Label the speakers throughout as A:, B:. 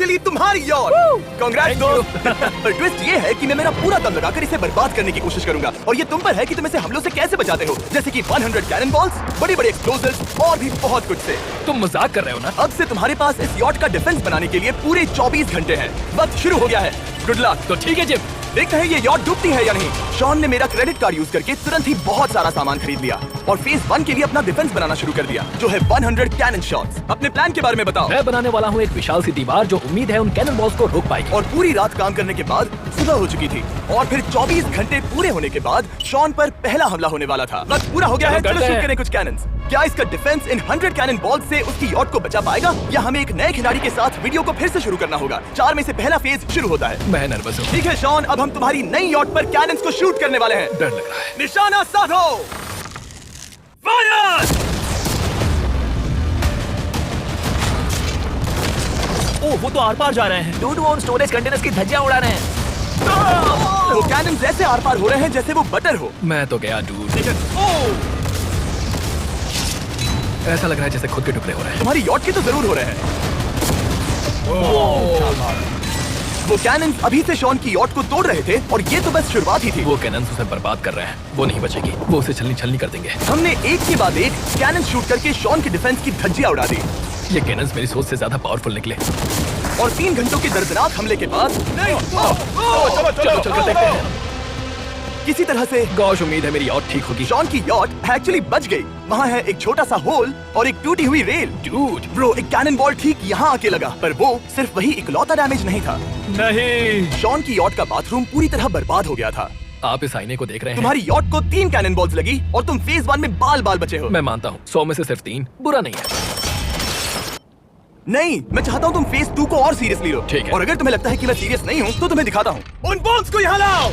A: Finally तुम्हारी yacht. Congrats दोस्त। पर ट्विस्ट ये है कि मैं मेरा पूरा दम लगाकर इसे बर्बाद करने की कोशिश करूंगा और ये तुम पर है कि तुम इसे हमलों से कैसे बचाते हो, जैसे कि 100 कैनन बॉल्स, बड़ी बड़ी एक्सप्लोजिव्स और भी बहुत कुछ से।
B: तुम मजाक कर रहे हो ना?
A: अब से तुम्हारे पास इस यॉट का डिफेंस बनाने के लिए पूरे 24 घंटे हैं। वक्त शुरू हो गया है। Good luck.
B: तो ठीक है जिम,
A: देखते हैं ये यॉट डूबती है या नहीं। शॉन ने मेरा क्रेडिट कार्ड यूज करके तुरंत ही बहुत सारा सामान खरीद लिया और फेज 1 के लिए अपना डिफेंस बनाना शुरू कर दिया, जो है 100 कैनन शॉट्स। अपने प्लान के बारे में बताओ।
B: मैं बनाने वाला हूँ एक विशाल सी दीवार जो उम्मीद है उन कैनन बॉल्स को रोक पाएगी।
A: और पूरी रात काम करने के बाद सुबह हो चुकी थी और फिर 24 घंटे पूरे होने के बाद शॉन पर पहला हमला होने वाला था। वक्त पूरा हो गया है, चलो शूट करें कुछ कैनन्स। क्या इसका डिफेंस इन 100 कैनन बॉल्स से उसकी यॉट को बचा पाएगा या हमें एक नए खिलाड़ी के साथ वीडियो को फिर से शुरू करना होगा? 4 में से पहला फेज शुरू होता है।
B: मैं नर्वस हूँ।
A: ठीक है शॉन, अब हम तुम्हारी नई यॉट पर कैनन्स को शूट करने वाले हैं।
B: डर लग रहा है।
A: निशाना साधो। फायर!
B: ओह, वो तो आर पार जा रहे हैं।
C: डूड वो उन स्टोरेज कंटेनर्स की धज्जियां उड़ा रहे हैं।
A: वो कैनन्स ऐसे आर पार हो रहे हैं जैसे वो बटर हो।
B: मैं तो गया डूड। ऐसा लग रहा है जैसे खुद के टुकड़े हो रहे हैं।
A: तुम्हारी यॉट के तो जरूर हो रहे हैं। वो कैनन्स अभी से शॉन की यॉट को तोड़ रहे थे और ये तो बस शुरुआत ही थी।
B: वो कैनन उसे बर्बाद कर रहे हैं। वो नहीं बचेगी। वो उसे छलनी कर देंगे।
A: हमने एक के बाद एक कैनन शूट करके शॉन के डिफेंस की धज्जियां उड़ा दी।
B: ये कैनन्स मेरी सोच से ज्यादा पावरफुल निकले।
A: और 3 घंटों के दर्दनाक हमले के बाद
B: चलो देखते हैं।
A: किसी तरह से
B: गॉश, उम्मीद है मेरी यॉट ठीक होगी।
A: शॉन की यॉट एक्चुअली बच गई। वहाँ है एक छोटा सा होल और एक टूटी हुई रेल।
B: डूड
A: ब्रो, एक कैनन बॉल ठीक यहाँ आके लगा, पर वो सिर्फ वही इकलौता डैमेज नहीं था।
B: नहीं,
A: शॉन की यॉट का बाथरूम पूरी तरह बर्बाद हो गया था।
B: आप इस आईने को देख रहे हैं?
A: तुम्हारी यॉट को 3 कैनन बॉल्स लगी और तुम फेज 1 में बाल बाल बचे हो।
B: मैं मानता हूँ 100 में से सिर्फ 3 बुरा नहीं है।
A: नहीं, मैं चाहता हूँ तुम फेज 2 को और सीरियसली लो।
B: ठीक है।
A: और अगर तुम्हें लगता है कि मैं सीरियस नहीं हूँ तो तुम्हें दिखाता हूँ। उन बॉम्ब्स को यहाँ लाओ।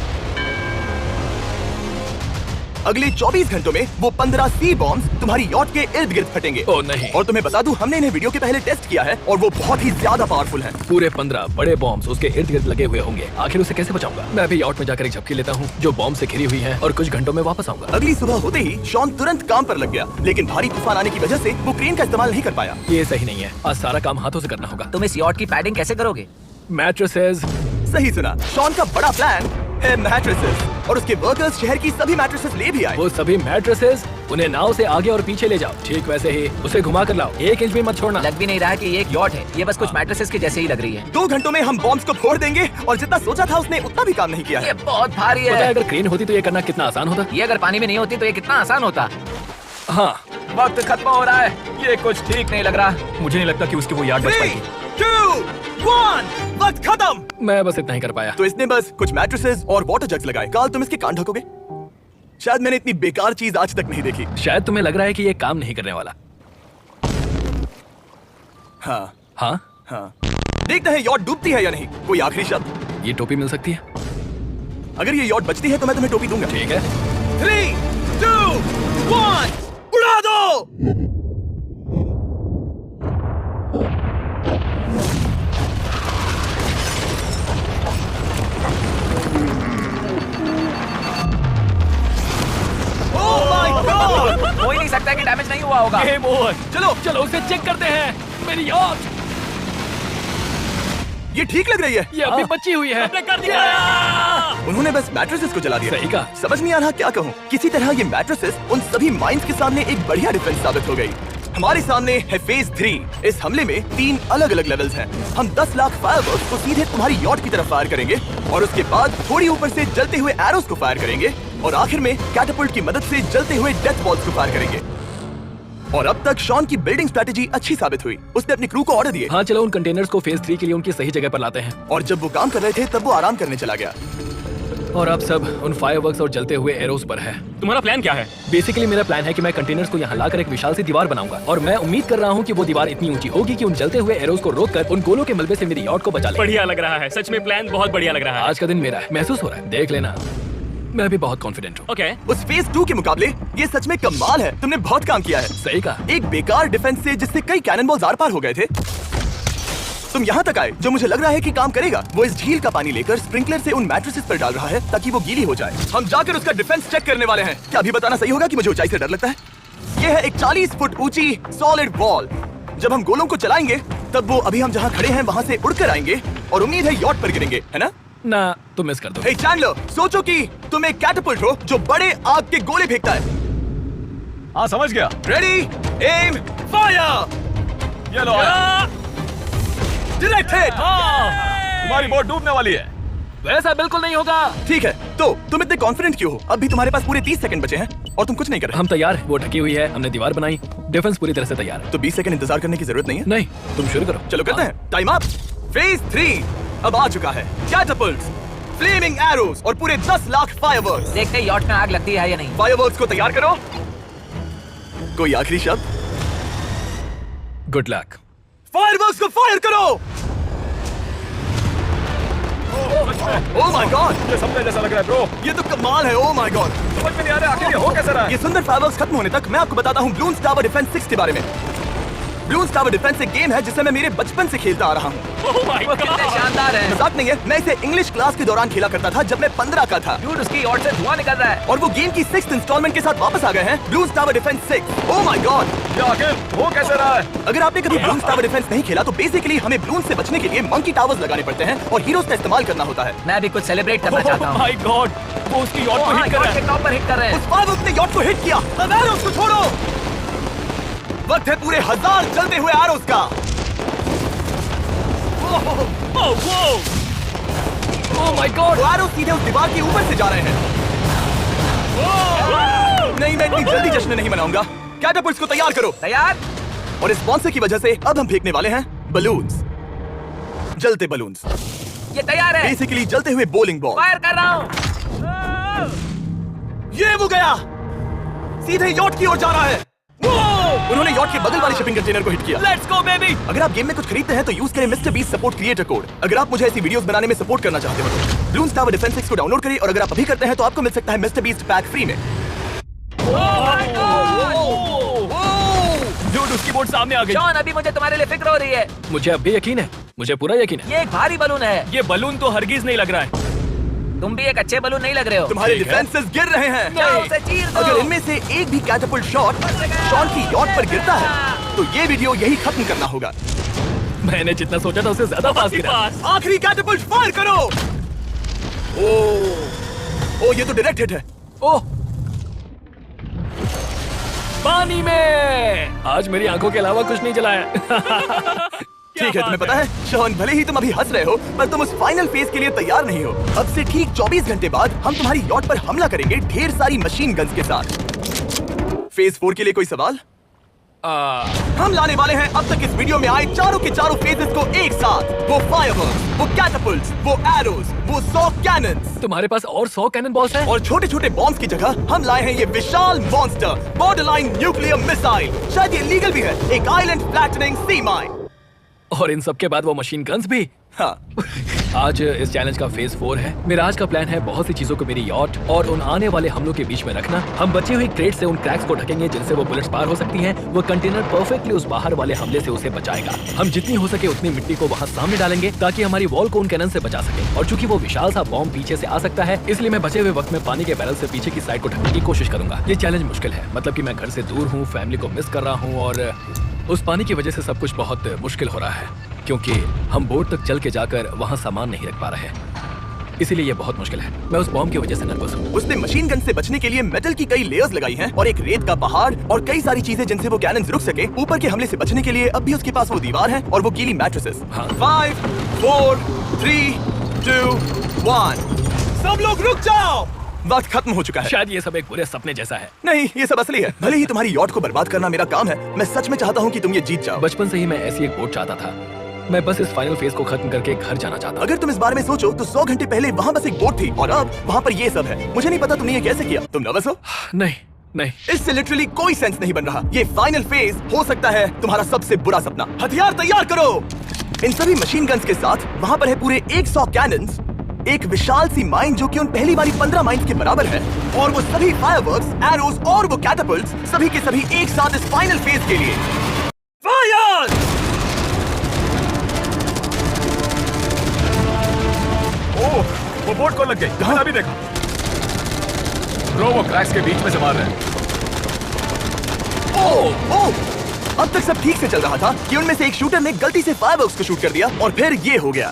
A: अगले 24 घंटों में वो 15 सी बॉम्ब्स तुम्हारी यॉट के इर्द गिर्द फटेंगे।
B: ओह नहीं।
A: और तुम्हें बता दूं, हमने इन्हें वीडियो के पहले टेस्ट किया है और वो बहुत ही ज्यादा पावरफुल हैं।
B: पूरे 15 बड़े बॉम्ब्स उसके इर्द गिर्द लगे हुए होंगे। आखिर उसे कैसे बचाऊंगा? मैं भी यॉट में जाकर एक झपकी लेता हूँ जो बॉम्ब से घिरी हुई है और कुछ घंटों में वापस आऊंगा।
A: अगली सुबह होते ही शॉन तुरंत काम पर लग गया, लेकिन भारी तूफान आने की वजह से वो क्रेन का इस्तेमाल नहीं कर पाया।
B: ये सही नहीं है। आज सारा काम हाथों से करना होगा।
C: तुम इस यॉट की पैडिंग कैसे करोगे?
B: मैट्रेसेस।
A: सही सुना, शॉन का बड़ा प्लान है मैट्रेसेस और उसके वर्कर्स शहर की सभी मैट्रेसेस ले भी आए।
B: वो सभी मैट्रेसेस उन्हें नाव से आगे और पीछे ले जाओ। ठीक वैसे ही उसे घुमा कर लाओ। 1 इंच भी मत छोड़ना।
C: लग भी नहीं रहा है कि ये एक यॉट है। ये बस कुछ मैट्रेसेस के जैसे ही लग रही है।
A: 2 घंटों में हम बॉम्ब्स को फोड़ देंगे और जितना सोचा था उसने उतना भी काम नहीं किया
C: ये
A: है।
C: बहुत भारी
B: पता है
C: है।
B: अगर क्रेन होती तो ये करना कितना आसान होता।
C: ये अगर पानी में नहीं होती तो ये कितना आसान होता।
B: हाँ,
C: वक्त खत्म हो रहा है। ये कुछ ठीक नहीं लग रहा।
B: मुझे नहीं लगता कि उसकी वो याद बच
A: 3,
B: पाएगी।
A: 2, 1, वक्त खत्म।
B: मैं बस इतना ही कर पाया।
A: तो इसने बस कुछ मैट्रेसेस और वाटर जग्स लगाए। काल, तुम इसके कान ढकोगे? शायद मैंने इतनी बेकार चीज आज तक नहीं देखी।
B: शायद तुम्हें लग रहा है कि ये काम नहीं करने वाला।
A: हाँ
B: हाँ,
A: हाँ, देखते हैं यॉट डूबती है या नहीं। कोई आखिरी शब्द?
B: ये टोपी मिल सकती है।
A: अगर ये यॉट बचती है तो मैं तुम्हें टोपी दूंगा।
B: ठीक है।
A: 3, 2, 1, उड़ा दो। Oh my God!
C: हो ही नहीं सकता कि डैमेज नहीं हुआ होगा।
B: Game over.
A: चलो
B: चलो उसे चेक करते हैं। मेरी यॉट
A: ये ठीक लग रही है।
B: ये अभी बची हुई है। हमने कर दिया।
A: उन्होंने बस मैट्रेसेस को जला दिया।
B: सही कहा।
A: समझ नहीं आ रहा क्या कहूँ। किसी तरह ये मैट्रेसेस उन सभी माइंस के सामने एक बढ़िया डिफेंस साबित हो गई। हमारे सामने है फेज 3। इस हमले में 3 अलग अलग लेवल्स हैं। हम 10 लाख फायरवर्क्स को सीधे तुम्हारी यॉट की तरफ फायर करेंगे और उसके बाद थोड़ी ऊपर से जलते हुए एरोस को फायर करेंगे और आखिर में कैटापल्ट की मदद से जलते हुए डेथ बॉल्स को फायर करेंगे। और अब तक शॉन की बिल्डिंग स्ट्रेटेजी अच्छी साबित हुई। उसने अपनी क्रू को ऑर्डर दिए।
B: हाँ, चलो उन कंटेनर्स को फेज 3 के लिए उनकी सही जगह पर लाते हैं।
A: और जब वो काम कर रहे थे तब वो आराम करने चला गया।
B: और अब सब उन फायरवर्क्स और जलते हुए एरोस पर है।
D: तुम्हारा प्लान क्या है?
B: बेसिकली मेरा प्लान है कि मैं कंटेनर्स को यहाँ लाकर एक विशाल सी दीवार बनाऊंगा और मैं उम्मीद कर रहा हूँ कि वो दीवार इतनी ऊंची होगी कि उन जलते हुए एरोस को रोककर उन गोलों के मलबे से मेरी यॉट को बचा ले।
D: बढ़िया लग रहा है। सच में प्लान बहुत बढ़िया लग रहा है।
B: आज का दिन मेरा है। महसूस हो रहा है। देख लेना, मैं भी बहुत कॉन्फिडेंट हूँ।
D: ओके।
A: उस फेज 2 के मुकाबले ये सच में कमाल है। तुमने बहुत काम किया है।
B: सही कहा।
A: एक बेकार डिफेंस से जिससे कई कैनन बॉल्स आर पार हो गए थे, तुम यहाँ तक आए। जो मुझे लग रहा है कि काम करेगा, वो इस झील का पानी लेकर स्प्रिंकलर से उन मैट्रेसेस पर डाल रहा है ताकि वो गीली हो जाए। हम जाकर उसका डिफेंस चेक करने वाले हैं। क्या अभी बताना सही होगा कि मुझे ऊंचाई से डर लगता है? ये है एक 40 फुट ऊंची सॉलिड वॉल। जब हम गोलों को चलाएंगे तब वो अभी हम जहाँ खड़े हैं वहाँ से उड़कर आएंगे और उम्मीद है यॉट पर गिरेंगे, है ना?
B: ना तुम मिस कर दो।
A: हे चैंडलर, सोचो कि तुम एक कैटapult हो जो बड़े आग के गोले फेंकता है।
C: हाँ समझ गया।
A: Ready, aim, fire.
C: ये लो
A: डायरेक्ट हिट।
C: तुम्हारी बोट डूबने वाली है।
B: वैसा बिल्कुल नहीं होगा।
A: ठीक है, तो तुम इतने कॉन्फिडेंट क्यों हो? अब भी तुम्हारे पास पूरे 30 सेकंड बचे हैं और तुम कुछ नहीं कर रहे।
B: हम तैयार हैं, वो ढकी हुई है, हमने दीवार बनाई, डिफेंस पूरी तरह से तैयार है।
A: तो 20 सेकंड इंतजार करने की जरूरत नहीं है।
B: नहीं, तुम शुरू करो।
A: चलो करते हैं। Time up. फेज 3 अब आ चुका है। कैटapults, फ्लेमिंग एरोस और पूरे 10 लाख फायरवर्क्स।
C: देखते हैं यॉट में आग लगती है या नहीं।
A: फायरवर्क्स को तैयार करो। कोई आखिरी शब्द?
B: Good luck.
A: फायरवर्क्स को फायर करो। ओह माय गॉड,
C: ये सपने जैसा लग रहा है ब्रो।
A: ये तो कमाल है। ओह माय गॉड,
C: समझ में नहीं आ रहा आखिर ये हो कैसे रहा है।
A: ये सुंदर फायरवर्क्स खत्म होने तक मैं आपको बताता हूँ ब्लून्स टावर डिफेंस 6 के बारे में। ब्लून्स टावर डिफेंस एक गेम है जिसे मैं मेरे बचपन से खेलता आ रहा हूँ।
D: Oh my
C: वो कितने
D: God!
C: शानदार है।
A: मजाक नहीं है, मैं इसे इंग्लिश क्लास के दौरान खेला करता था जब मैं 15 का था।
C: Dude, उसकी यॉट से धुआं निकल रहा है।
A: और वो गेम की 6th इंस्टॉलमेंट के साथ वापस आ गए हैं, balloons tower defence 6। Oh my God,
C: ये आखिर हो कैसे रहा है।
A: अगर आपने कभी ब्लून्स टावर डिफेंस नहीं खेला तो बेसिकली हमें ब्लून से बचने के लिए मंकी टावर्स लगाने पड़ते हैं और हीरोज का इस्तेमाल करना होता है।
C: मैं भी कुछ सेलिब्रेट करना चाहता
D: Oh
C: हूँ।
D: my God! वो उसकी यॉट को हिट कर रहा
C: के
D: है।
C: टॉप पर हिट कर रहे हैं।
A: उस फायरवर्क ने यॉट को हिट किया। अब एरोस को छोड़ो। वक्त है पूरे 1000 जलते हुए एरोस का।
D: Oh wow!
B: Oh my God.
A: वो एरोस सीधे उस दीवार के ऊपर से जा रहे हैं। नहीं, मैं इतनी जल्दी जश्न नहीं मनाऊंगा। कैटapults को तैयार करो।
C: तैयार।
A: और इस स्पॉन्सर की वजह से अब हम फेंकने वाले हैं बलून्स, जलते बलून्स।
C: ये तैयार है।
A: बेसिकली जलते हुए बोलिंग बॉल।
C: फायर कर रहा हूँ।
A: ये वो गया, सीधे यॉट की ओर जा रहा है। उन्होंने यॉट के बगल वाले शिपिंग कंटेनर को हिट किया।
D: Let's go baby!
A: अगर आप गेम में कुछ खरीदते हैं तो यूज करें mister beast support creator code. अगर आप मुझे ऐसी वीडियोस बनाने में सपोर्ट करना चाहते हो तो ब्लून्स टावर डिफेंस 6 को डाउनलोड करें और अगर आप अभी करते हैं तो आपको मिल सकता है मिस्टर बीस्ट पैक फ्री में।
D: Dude, उसकी बोट सामने आ गई।
C: जॉन, अभी मुझे तुम्हारे लिए फिक्र हो रही है।
B: मुझे अब भी यकीन है, मुझे पूरा यकीन है।
C: ये एक भारी बलून है।
D: ये बलून तो हरगिज नहीं लग रहा है।
C: तुम भी एक अच्छे बलून नहीं लग रहे हो।
A: तुम्हारे
D: ठीक है।
A: डिफेंसेस गिर रहे हैं।
C: जाओ उसे चीर दो।
A: अगर इनमें से एक भी कैटapult शॉट शॉन की यॉट पर गिरता है तो ये वीडियो यही खत्म करना होगा।
B: मैंने जितना सोचा था उससे ज्यादा पास गिरा।
D: पास।
A: आखिरी कैटapult फायर करो। ओ ये तो डायरेक्ट हिट है।
B: ओह, पानी में। आज मेरी आंखों के अलावा कुछ नहीं जलाया।
A: ठीक है, तुम्हें पता है शॉन, भले ही तुम अभी हंस रहे हो पर तुम उस फाइनल फेज के लिए तैयार नहीं हो। अब से ठीक 24 घंटे बाद हम तुम्हारी यॉट पर हमला करेंगे ढेर सारी मशीन गन्स के साथ। फेज 4 के लिए कोई सवाल? हम लाने वाले हैं अब तक इस वीडियो में आए चारों के चारों फेजेस को एक साथ। वो फायरवर्क्स, वो कैटapults, वो एरोस, वो 100 कैनन्स
B: तुम्हारे पास और 100 कैनन बॉल्स हैं?
A: और छोटे छोटे बॉम्ब्स की जगह हम लाए हैं ये विशाल मॉन्स्टर बॉर्डरलाइन न्यूक्लियर मिसाइल। शायद ये लीगल भी है, एक आइलैंड फ्लैटनिंग सी माइन।
B: और इन सब के बाद वो मशीन गन्स भी।
A: हाँ,
B: आज इस चैलेंज का फेज 4 है। मेरा आज का प्लान है बहुत सी चीजों को मेरी यॉट और उन आने वाले हमलों के बीच में रखना। हम बची हुई क्रेट से उन क्रैक्स को ढकेंगे जिनसे वो बुलेट्स पार हो सकती हैं। वो कंटेनर परफेक्टली उस बाहर वाले हमले से उसे बचाएगा। हम जितनी हो सके उतनी मिट्टी को वहाँ सामने डालेंगे ताकि हमारी वॉल को उन कैनन से बचा सके। और चूंकि वो विशाल सा बॉम्ब पीछे से आ सकता है, इसलिए मैं बचे हुए वक्त में पानी के बैरल से पीछे की साइड को ढकने की कोशिश करूंगा। ये चैलेंज मुश्किल है, मतलब कि मैं घर से दूर हूँ, फैमिली को मिस कर रहा हूँ और उस पानी की वजह से सब कुछ बहुत मुश्किल हो रहा है क्योंकि हम बोट तक चल के जाकर वहाँ सामान नहीं रख पा रहे हैं। इसीलिए ये बहुत मुश्किल है। मैं उस बॉम्ब की वजह से नर्वस हूँ।
A: उसने मशीन गन से बचने के लिए मेटल की कई लेयर्स लगाई हैं और एक रेत का पहाड़ और कई सारी चीजें जिनसे वो कैनन्स रुक सके। ऊपर के हमले से बचने के लिए अब भी उसके पास वो दीवार है और वो गीली मैट्रेसेस।
B: हाँ।
A: 5, 4, 3, 2, 1 सब लोग रुक जाओ, वक्त खत्म हो चुका है।
B: शायद ये सब एक बुरे सपने जैसा है।
A: नहीं, ये सब असली है। भले ही तुम्हारी यॉट को बर्बाद करना मेरा काम है, मैं सच में चाहता हूँ कि तुम ये जीत जाओ।
B: बचपन से ही मैं ऐसी एक बोट चाहता था। मैं बस इस फाइनल फेज को खत्म करके घर जाना चाहता।
A: अगर तुम इस बारे में सोचो तो 100 घंटे पहले वहाँ बस एक बोट थी और अब वहाँ पर ये सब है। मुझे नहीं पता तुमने ये कैसे किया। तुम नर्वस हो?
B: नहीं नहीं,
A: इससे लिटरली कोई सेंस नहीं बन रहा। ये फाइनल फेज हो सकता है तुम्हारा सबसे बुरा सपना। हथियार तैयार करो। इन सभी मशीन गन्स के साथ वहाँ पर है पूरे 100 कैनन्स, एक विशाल सी माइन जो कि उन पहली वाली 15 माइन्स के बराबर है और वो सभी फायरवर्क्स, एरोस और वो कैटapults सभी के सभी एक साथ इस फाइनल फेज के लिए। फायर!
C: ओह, वो बोट को लग गई। मैंने अभी देखा। ब्रो, वो क्रैक्स के बीच में से मार रहे हैं।
A: ओह, ओह, अब तक सब ठीक से चल रहा था कि उनमें से एक शूटर ने गलती से फायरवर्क्स को शूट कर दिया और फिर ये हो गया।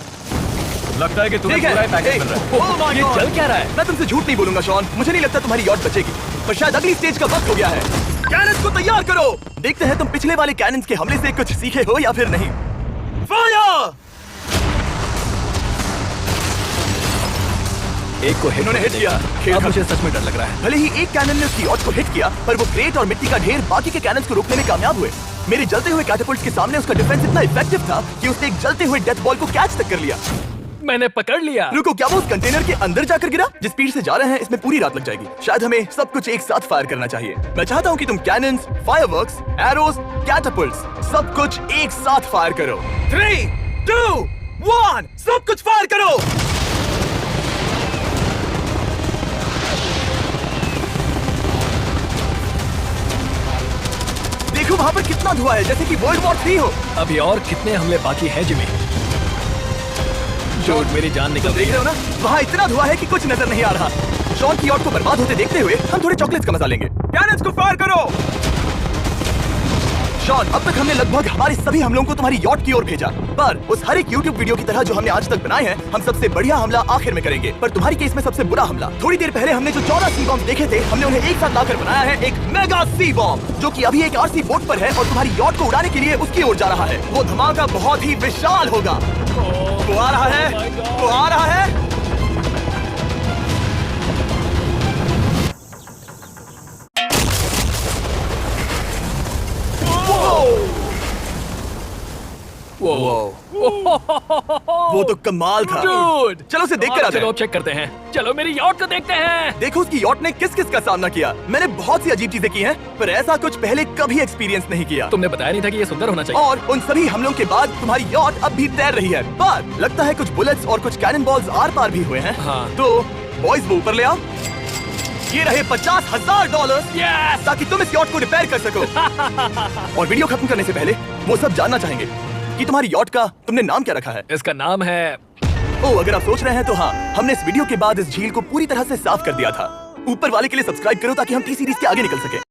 C: लगता है कि तुम्हें
A: ठीक है,
C: पूरा ही पैकेज मिल रहा है।
A: Oh my
B: ये
A: God!
B: चल क्या रहा है?
A: मैं तुमसे झूठ नहीं बोलूंगा शॉन, मुझे नहीं लगता तुम्हारी यॉट बचेगी, पर शायद अगली स्टेज का वक्त हो गया है। कैनन्स को तैयार करो। देखते हैं तुम पिछले वाले कैनन्स के हमले से कुछ सीखे हो या फिर नहीं। फायर!
B: एक को
A: इन्होंने हिट किया। खेल
B: अब
A: खत्म।
B: मुझे सच में डर लग रहा है।
A: भले ही एक कैनन ने उसकी यॉट को हिट किया, पर वो क्रेट और मिट्टी का ढेर बाकी के कैनन्स को रोकने में कामयाब हुए। मेरे जलते हुए कैटापल्ट्स के सामने उसका डिफेंस इतना इफेक्टिव था कि उसने एक जलते हुए डेथ बॉल को कैच तक कर लिया।
B: मैंने पकड़ लिया।
A: रुको, क्या वो उस कंटेनर के अंदर जाकर गिरा? जिस स्पीड से जा रहे हैं इसमें पूरी रात लग जाएगी। शायद हमें सब कुछ एक साथ फायर करना चाहिए। मैं चाहता हूँ कि तुम कैनन्स, फायरवर्क्स, एरोज, कैटापल्ट्स सब कुछ एक साथ फायर करो। 3, 2, 1 सब कुछ फायर करो। देखो वहाँ पर कितना धुआं है, जैसे कि वर्ल्ड वॉर 3 हो।
B: अभी और कितने हमले बाकी हैं जिमी? जो मेरी जान निकल रही
A: देख रहे
B: है।
A: हो ना, वहाँ इतना धुआं है कि कुछ नजर नहीं आ रहा। शॉन की यॉट को बर्बाद होते देखते हुए हम थोड़े चॉकलेट्स का मजा लेंगे। कैनन्स को फायर करो। शॉन, अब तक हमने लगभग हमारे सभी हमलों को तुम्हारी यॉट की ओर भेजा, पर उस हर एक यूट्यूब वीडियो की तरह जो हमने आज तक बनाए हैं, हम सबसे बढ़िया हमला आखिर में करेंगे। पर तुम्हारी केस में सबसे बुरा हमला। थोड़ी देर पहले हमने जो 14 सी बॉम्ब देखे थे, हमने उन्हें एक साथ लाकर बनाया है एक मेगा सी बॉम्ब, जो कि अभी एक आरसी बोट पर है और तुम्हारी यॉट को उड़ाने के लिए उसकी ओर जा रहा है। वो धमाका बहुत ही विशाल होगा। वो आ रहा है, वो आ रहा है। वो तो कमाल था।
B: Dude!
A: चलो उसे देख कर आते
B: चलो
A: हैं।
B: अब चेक करते हैं। चलो मेरी यॉट को देखते हैं।
A: देखो उसकी यॉट ने किस किस का सामना किया। मैंने बहुत सी अजीब चीजें की हैं, पर ऐसा कुछ पहले कभी एक्सपीरियंस नहीं किया।
B: तुमने बताया नहीं था कि ये सुंदर होना चाहिए।
A: और उन सभी हमलों के बाद तुम्हारी यॉट अब भी तैर रही है, पर लगता है कुछ बुलेट्स और कुछ कैनन बॉल्स आर पार भी हुए हैं।
B: हाँ।
A: तो बॉयज वो ऊपर ले आओ। ये रहे $50,000
B: Yes!
A: ताकि तुम इस यॉट को रिपेयर कर सको। और वीडियो खत्म करने से पहले वो सब जानना चाहेंगे कि तुम्हारी यॉट का तुमने नाम क्या रखा है।
B: इसका नाम है
A: ओह, अगर आप सोच रहे हैं तो हाँ, हमने इस वीडियो के बाद इस झील को पूरी तरह से साफ कर दिया था। ऊपर वाले के लिए सब्सक्राइब करो ताकि हम टी सीरीज के आगे निकल सके।